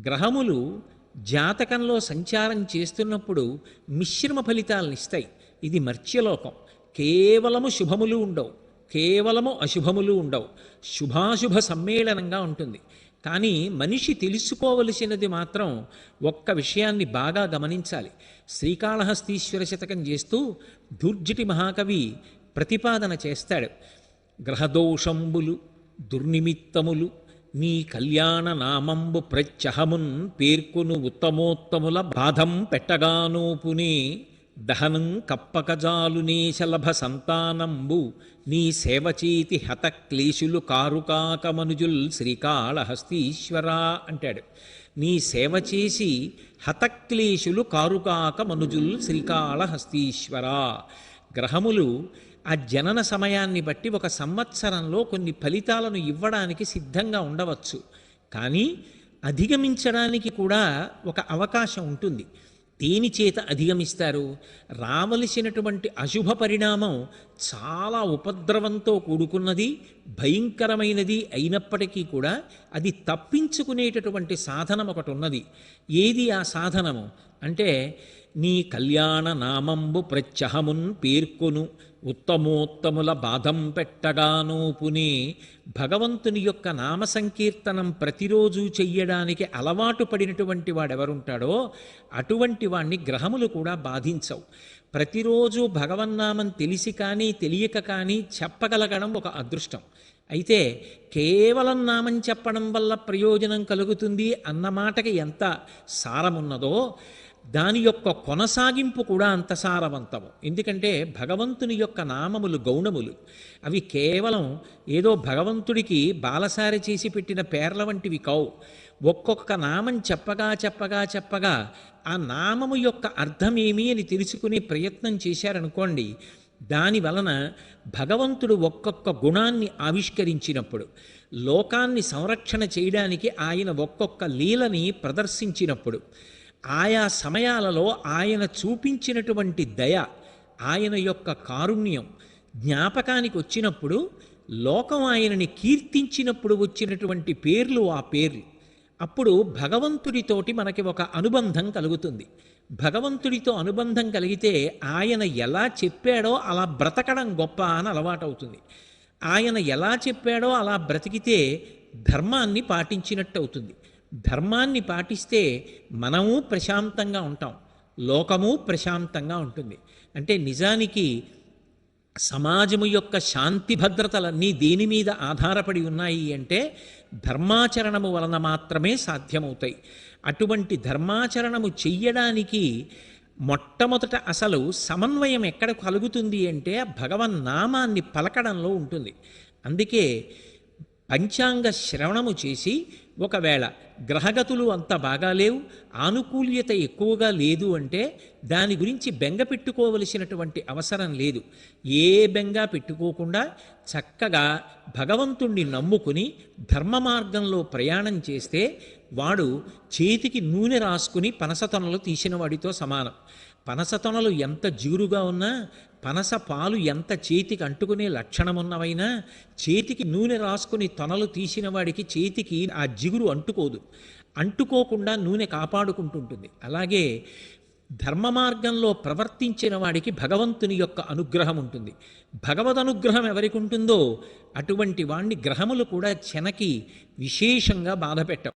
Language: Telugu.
గ్రహములు జాతకంలో సంచారం చేస్తున్నప్పుడు మిశ్రమ ఫలితాలను ఇస్తాయి. ఇది మర్త్యలోకం. కేవలము శుభములు ఉండవు, కేవలము అశుభములు ఉండవు, శుభాశుభ సమ్మేళనంగా ఉంటుంది. కానీ మనిషి తెలుసుకోవలసినది మాత్రం ఒక్క విషయాన్ని బాగా గమనించాలి. శ్రీకాళహస్తీశ్వర శతకం చేస్తూ దుర్జటి మహాకవి ప్రతిపాదన చేస్తాడు. గ్రహదోషంబులు దుర్నిమిత్తములు నీ కళ్యాణ నామంబు ప్రత్యహమున్ పేర్కొను ఉత్తమోత్తముల బాధం పెట్టగానోపునే దహనం కప్పకజాలునే శలభ సంతానంబు నీ సేవచేతి హత క్లేశులు కారుకాకమనుజుల్ శ్రీకాళహస్తీశ్వరా అంటాడు. నీ సేవ చేసి హతక్లేశులు కారుకాక మనుజుల్ శ్రీకాళహస్తీశ్వరా. గ్రహములు ఆ జనన సమయాన్ని బట్టి ఒక సంవత్సరంలో కొన్ని ఫలితాలను ఇవ్వడానికి సిద్ధంగా ఉండవచ్చు, కానీ అధిగమించడానికి కూడా ఒక అవకాశం ఉంటుంది. దేని చేత అధిగమిస్తారు? రావలసినటువంటి అశుభ పరిణామం చాలా ఉపద్రవంతో కూడుకున్నది, భయంకరమైనది అయినప్పటికీ కూడా అది తప్పించుకునేటటువంటి సాధనం ఒకటి ఉన్నది. ఏది ఆ సాధనము అంటే, నీ కళ్యాణ నామంబు ప్రత్యహమున్ పేర్కొను ఉత్తమోత్తముల బాధం పెట్టగానోపునే. భగవంతుని యొక్క నామ సంకీర్తనం ప్రతిరోజు చెయ్యడానికి అలవాటు పడినటువంటి వాడెవరుంటాడో అటువంటి వాణ్ణి గ్రహములు కూడా బాధించవు. ప్రతిరోజు భగవన్నామం తెలిసి కానీ తెలియక కానీ చెప్పగలగడం ఒక అదృష్టం. అయితే కేవలం నామం చెప్పడం వల్ల ప్రయోజనం కలుగుతుంది అన్న మాటకి ఎంత సారమున్నదో దాని యొక్క కొనసాగింపు కూడా అంత సారవంతము. ఎందుకంటే భగవంతుని యొక్క నామములు గౌణములు. అవి కేవలం ఏదో భగవంతుడికి బాలసారి చేసి పెట్టిన పేర్ల వంటివి కావు. ఒక్కొక్క నామం చెప్పగా చెప్పగా చెప్పగా ఆ నామము యొక్క అర్థమేమి అని తెలుసుకునే ప్రయత్నం చేశారనుకోండి, దాని వలన భగవంతుడు ఒక్కొక్క గుణాన్ని ఆవిష్కరించినప్పుడు, లోకాన్ని సంరక్షణ చేయడానికి ఆయన ఒక్కొక్క లీలని ప్రదర్శించినప్పుడు, ఆయా సమయాలలో ఆయన చూపించినటువంటి దయ, ఆయన యొక్క కారుణ్యం జ్ఞాపకానికి వచ్చినప్పుడు, లోకం ఆయనని కీర్తించినప్పుడు వచ్చినటువంటి పేర్లు ఆ పేర్లు. అప్పుడు భగవంతుడితోటి మనకి ఒక అనుబంధం కలుగుతుంది. భగవంతుడితో అనుబంధం కలిగితే ఆయన ఎలా చెప్పాడో అలా బ్రతకడం గొప్ప అని అలవాటవుతుంది. ఆయన ఎలా చెప్పాడో అలా బ్రతికితే ధర్మాన్ని పాటించినట్టు అవుతుంది. ధర్మాన్ని పాటిస్తే మనము ప్రశాంతంగా ఉంటాం, లోకము ప్రశాంతంగా ఉంటుంది. అంటే నిజానికి సమాజము యొక్క శాంతి భద్రతలన్నీ దేని మీద ఆధారపడి ఉన్నాయి అంటే ధర్మాచరణము వలన మాత్రమే సాధ్యమవుతాయి. అటువంటి ధర్మాచరణము చెయ్యడానికి మొట్టమొదట అసలు సమన్వయం ఎక్కడ కలుగుతుంది అంటే భగవన్నామాన్ని పలకడంలో ఉంటుంది. అందుకే పంచాంగ శ్రవణము చేసి, ఒకవేళ గ్రహగతులు అంత బాగాలేవు, ఆనుకూల్యత ఎక్కువగా లేదు అంటే దాని గురించి బెంగ పెట్టుకోవలసినటువంటి అవసరం లేదు. ఏ బెంగ పెట్టుకోకుండా చక్కగా భగవంతుణ్ణి నమ్ముకుని ధర్మ మార్గంలో ప్రయాణం చేస్తే వాడు చేతికి నూనె రాసుకుని పనసతొనలు తీసిన వాడితో సమానం. పనసతొనలు ఎంత జిగురుగా ఉన్నా, పనస పాలు ఎంత చేతికి అంటుకునే లక్షణమున్నవైనా, చేతికి నూనె రాసుకుని తొనలు తీసిన వాడికి చేతికి ఆ జిగురు అంటుకోదు. అంటుకోకుండా నూనె కాపాడుకుంటుంటుంది. అలాగే ధర్మ మార్గంలో ప్రవర్తించిన వాడికి భగవంతుని యొక్క అనుగ్రహం ఉంటుంది. భగవద్ అనుగ్రహం ఎవరికి ఉంటుందో అటువంటి వాణ్ణి గ్రహములు కూడా చెనకి విశేషంగా బాధ పెట్టవు.